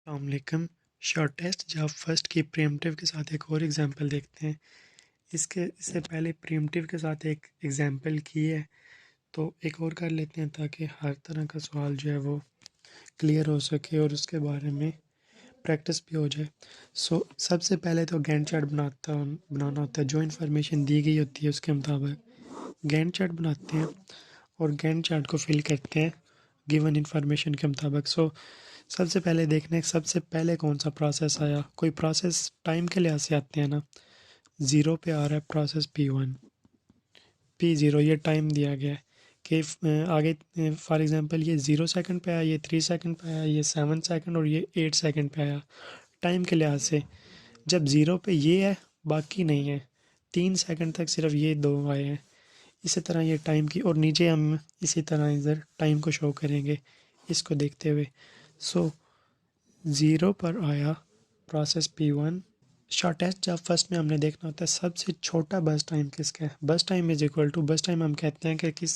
अस्सलामुअलैकुम। Shortest job first की pre-emptive के साथ एक और एग्जांपल देखते हैं। इससे पहले प्रीएम्प्टिव के साथ एक एग्जांपल की है, तो एक और कर लेते हैं ताकि हर तरह का सवाल जो है वो क्लियर हो सके और उसके बारे में प्रैक्टिस भी हो जाए। सबसे पहले तो गैंट चार्ट बनाना होता है। जो इन्फॉर्मेशन दी गई होती है उसके मुताबिक गैंट चार्ट बनाते हैं और गैंट चार्ट को फिल करते हैं गिवन इन्फॉर्मेशन के मुताबिक। सबसे पहले देखना है सबसे पहले कौन सा प्रोसेस आया। कोई प्रोसेस टाइम के लिहाज से आते हैं ना। 0 पे आ रहा है प्रोसेस P1 P0, ये टाइम दिया गया है कि आगे फॉर एग्जांपल ये 0 सेकंड पे आया, ये 3 सेकंड पे आया, ये 7 सेकंड और ये 8 सेकंड पे आया टाइम के लिहाज से। जब 0 पे ये है बाकी नहीं है, 3 सेकंड तक सिर्फ ये दो आए हैं। इसी तरह ये टाइम की, और नीचे हम इसी तरह इधर टाइम को शो करेंगे इसको देखते हुए। 0 पर आया process P1। Shortest job first में हमने देखना होता है सबसे छोटा बस टाइम किसका है। बस टाइम इज इक्वल टू, बस टाइम हम कहते हैं कि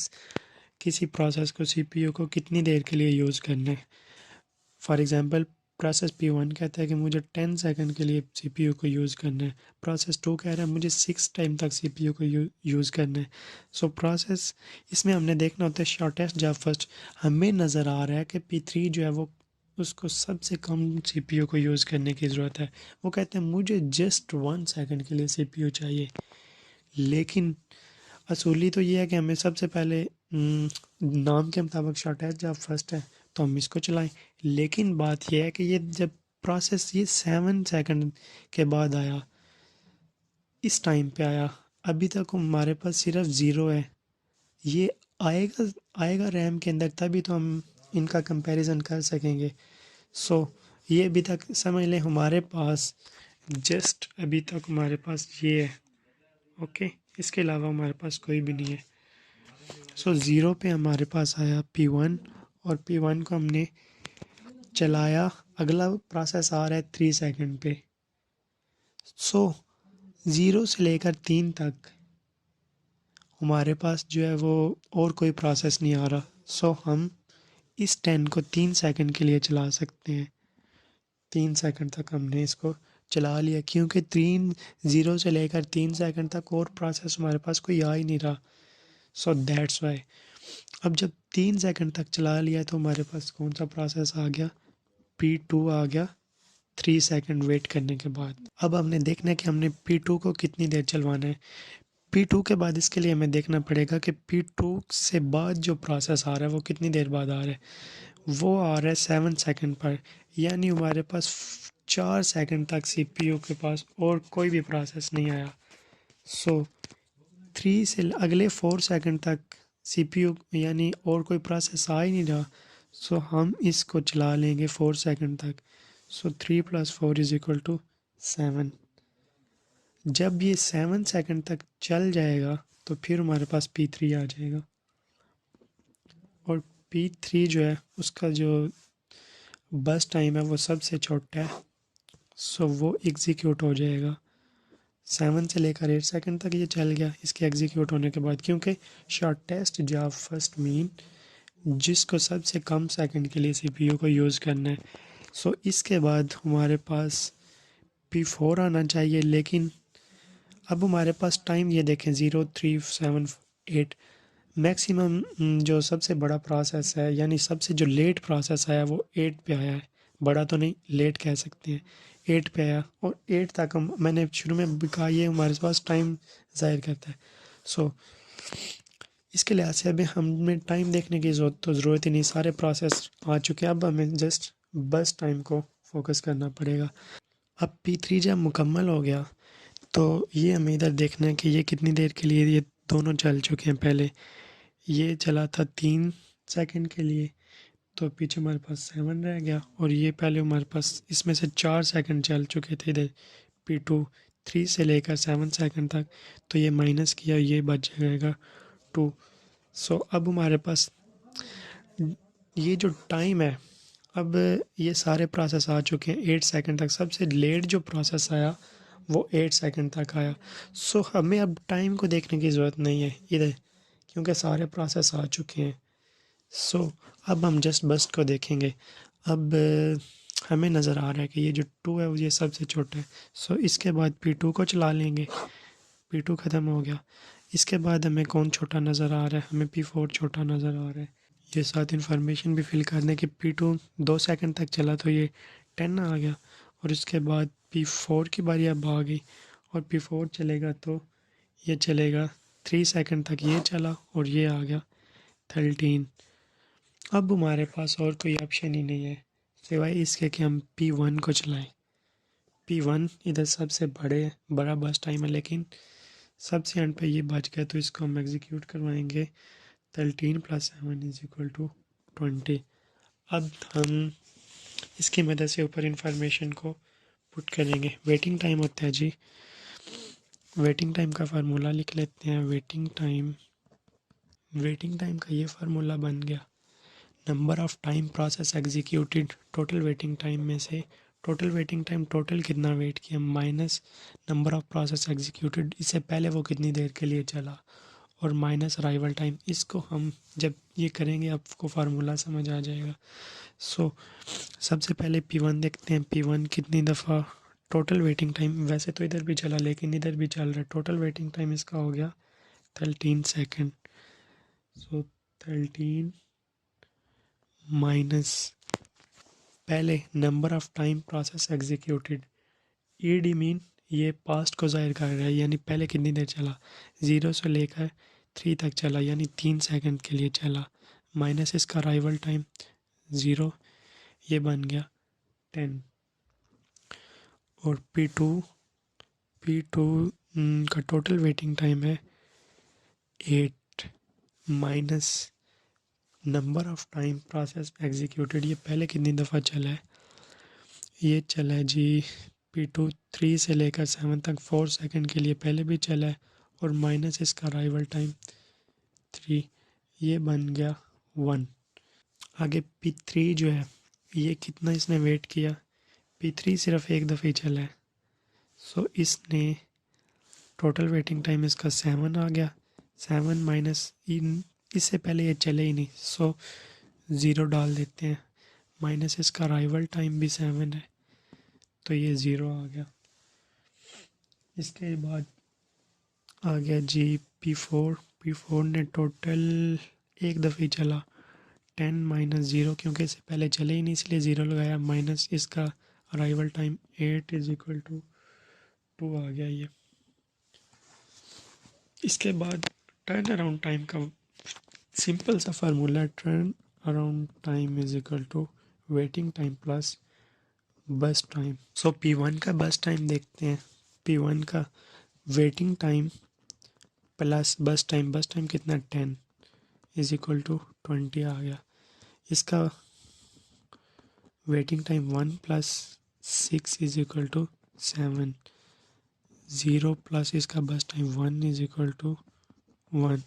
किसी प्रोसेस को CPU को कितनी देर के लिए यूज़ करना है। फॉर एग्जांपल प्रोसेस P1 कहता है कि मुझे 10 सेकंड के लिए CPU को यूज़ करना है। प्रोसेस 2 कह रहा है मुझे 6 टाइम तक CPU को यूज़ करना है। प्रोसेस इसमें हमने देखना होता है शॉर्टेस्ट जॉब फर्स्ट। हमें नज़र आ रहा है कि P3 जो है वो उसको सबसे कम CPU को यूज़ करने की ज़रूरत है। वो कहते हैं मुझे जस्ट 1 सेकंड के लिए CPU चाहिए। लेकिन असूली तो ये है कि हमें सबसे पहले नाम के मुताबिक शॉर्टेस्ट जॉब फर्स्ट है तो हम इसको चलाएं। लेकिन बात यह है कि ये जब प्रोसेस ये 7 सेकंड के बाद आया, इस टाइम पे आया, अभी तक हमारे पास सिर्फ 0 है। ये आएगा आएगा रैम के अंदर तभी तो हम इनका कंपैरिजन कर सकेंगे। ये अभी तक समझ लें हमारे पास जस्ट अभी तक हमारे पास ये है। ओके, इसके अलावा हमारे पास कोई भी नहीं है। 0 पे हमारे पास आया P1 और P1 को हमने चलाया। अगला प्रोसेस आ रहा है 3 सेकंड पे। 0 से लेकर 3 तक हमारे पास जो है वो और कोई प्रोसेस नहीं आ रहा। हम इस 10 को 3 सेकंड के लिए चला सकते हैं। 3 सेकंड तक हमने इसको चला लिया क्योंकि 0 से लेकर 3 सेकंड तक और प्रोसेस हमारे पास कोई आ ही नहीं रहा। दैट्स वाई अब जब 3 सेकंड तक चला लिया तो हमारे पास कौन सा प्रोसेस आ गया, P2 आ गया 3 सेकंड वेट करने के बाद। अब हमने देखना है कि हमने P2 को कितनी देर चलवाना है। P2 के बाद इसके लिए हमें देखना पड़ेगा कि P2 से बाद जो प्रोसेस आ रहा है वो कितनी देर बाद आ रहा है। वो आ रहा है 7 सेकंड पर, यानी हमारे पास 4 सेकंड तक CPU के पास और कोई भी प्रोसेस नहीं आया। 3 से अगले 4 सेकंड तक CPU यानी और कोई प्रोसेस आ ही नहीं रहा। हम इसको चला लेंगे 4 सेकंड तक। 3 + 4 = 7। जब ये 7 सेकंड तक चल जाएगा तो फिर हमारे पास P3 आ जाएगा और P3 जो है उसका जो बस टाइम है वो सबसे छोटा है। वो एग्जीक्यूट हो जाएगा। 7 से लेकर 8 सेकंड तक ये चल गया इसके एग्जीक्यूट होने के बाद, क्योंकि शॉर्टेस्ट जॉब फर्स्ट मीन जिसको सबसे कम सेकंड के लिए CPU को यूज़ करना है। इसके बाद हमारे पास P4 आना चाहिए। लेकिन अब हमारे पास टाइम ये देखें 0, 3, 7, 8 मैक्सिमम। जो सबसे बड़ा प्रोसेस है यानी सबसे जो लेट प्रोसेस आया वो 8 पे आया है। बड़ा तो नहीं, लेट कह सकते हैं। 8 पे आया और 8 तक हम, मैंने शुरू में भी कहा, ये हमारे पास टाइम ज़ाहिर करता है। इसके लिहाज से अभी हमें टाइम देखने की ज़रूरत ही नहीं, सारे प्रोसेस आ चुके हैं। अब हमें जस्ट बस टाइम को फोकस करना पड़ेगा। अब P3 जब मुकम्मल हो गया तो ये हमें इधर देखना है कि ये कितनी देर के लिए ये दोनों चल चुके हैं। पहले ये चला था 3 सेकंड के लिए तो पीछे हमारे पास 7 रह गया, और ये पहले हमारे पास इसमें से 4 सेकंड चल चुके थे इधर P2 3 से लेकर 7 सेकंड तक, तो ये माइनस किया, ये बच जाएगा 2। अब हमारे पास ये जो टाइम है, अब ये सारे प्रोसेस आ चुके हैं 8 सेकंड तक। सबसे लेट जो प्रोसेस आया वो 8 सेकंड तक आया। हमें अब टाइम को देखने की ज़रूरत नहीं है इधर, क्योंकि सारे प्रोसेस आ चुके हैं। अब हम जस्ट बस्ट को देखेंगे। अब हमें नज़र आ रहा है कि ये जो 2 है वो ये सबसे छोटा है। सो इसके बाद P2 को चला लेंगे। P2 ख़त्म हो गया। इसके बाद हमें कौन छोटा नज़र आ रहा है? हमें P4 छोटा नज़र आ रहा है। ये साथ इन्फॉर्मेशन भी फिल कर दें कि P2 2 सेकंड तक चला तो ये 10 आ गया, और इसके बाद P4 की बारी अब आ गई, और P4 चलेगा तो ये चलेगा 3 सेकंड तक ये चला, और ये आ गया 13। अब हमारे पास और कोई ऑप्शन ही नहीं है सिवाय इसके कि हम P1 को चलाएं। P1 इधर सबसे बड़ा बस टाइम है, लेकिन सबसे एंड पे ये बच गया, तो इसको हम एग्जीक्यूट करवाएंगे। 13 + 7 = 20। अब हम इसकी मदद से ऊपर इंफॉर्मेशन को पुट करेंगे। वेटिंग टाइम होता है जी, वेटिंग टाइम का फार्मूला लिख लेते हैं। वेटिंग टाइम का ये फार्मूला बन गया, number of time process executed total waiting time में से टोटल वेटिंग टाइम, टोटल कितना वेट किया, minus number of process executed, इससे पहले वो कितनी देर के लिए चला, और माइनस अराइवल टाइम। इसको हम जब ये करेंगे आपको फार्मूला समझ आ जाएगा। सो सबसे पहले P1 देखते हैं। P1 कितनी दफ़ा टोटल वेटिंग टाइम, वैसे तो इधर भी चला लेकिन इधर भी चल रहा है, टोटल वेटिंग टाइम इसका हो गया 13 सेकेंड। सो 13 माइनस पहले number of time process executed, ED mean ये पास्ट को ज़ाहिर कर रहा है, यानी पहले कितनी देर चला, 0 से लेकर 3 तक चला, यानी 3 सेकंड के लिए चला, माइनस इसका अराइवल टाइम 0, ये बन गया 10। और P2 का टोटल वेटिंग टाइम है 8, minus number of time process executed, ये पहले कितनी दफ़ा चला है, ये चला है जी P2 3 से लेकर 7 तक 4 सेकंड के लिए पहले भी चला है, और माइनस इसका अराइवल टाइम 3, ये बन गया 1। आगे P3 जो है, ये कितना इसने वेट किया, P3 सिर्फ एक दफ़े ही चला है, सो इसने टोटल वेटिंग टाइम इसका 7 आ गया। 7 माइनस इन, इससे पहले ये चले ही नहीं, सो 0 डाल देते हैं, माइनस इसका अराइवल टाइम भी 7 है, तो ये 0 आ गया। इसके बाद आ गया जी P4 ने टोटल एक दफ़े चला, 10 माइनस 0, क्योंकि इससे पहले चले ही नहीं इसलिए 0 लगाया, माइनस इसका अराइवल टाइम 8 = 2 आ गया ये। इसके बाद टर्न अराउंड टाइम का सिंपल सा formula, turn around time = waiting time plus बस टाइम। सो P1 का बस टाइम देखते हैं। P1 का वेटिंग टाइम प्लस बस टाइम कितना, 10 = 20 आ गया। इसका वेटिंग टाइम 1 + 6 = 7, 0 प्लस इसका बस टाइम 1 = 1,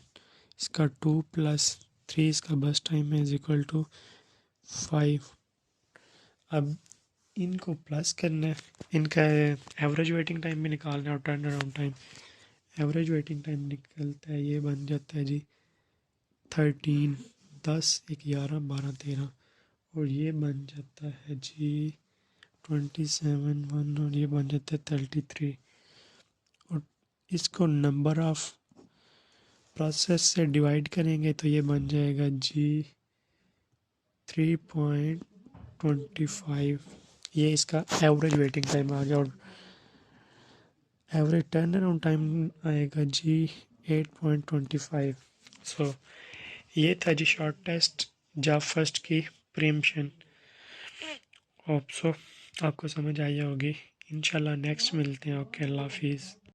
इसका 2 + 3 इसका बस टाइम है = 5। अब इनको प्लस करना है, इनका एवरेज वेटिंग टाइम भी निकालना है और turn around time. Average waiting time निकलता है, ये बन जाता है जी 13, 10, 1, 11, 12, 13, और ये बन जाता है जी 27, 1, और ये बन जाता है 33। और इसको नंबर ऑफ़ प्रोसेस से डिवाइड करेंगे तो ये बन जाएगा जी 3.25। ये इसका एवरेज वेटिंग टाइम आ गया, और एवरेज टर्न अराउंड टाइम आएगा जी 8.25। सो ये था जी शॉर्ट टेस्ट जाव फर्स्ट की प्रीएम्पशन। होप सो आपको समझ आई होगी। इंशाल्लाह नेक्स्ट मिलते हैं। ओके, अल्लाह हाफिज़।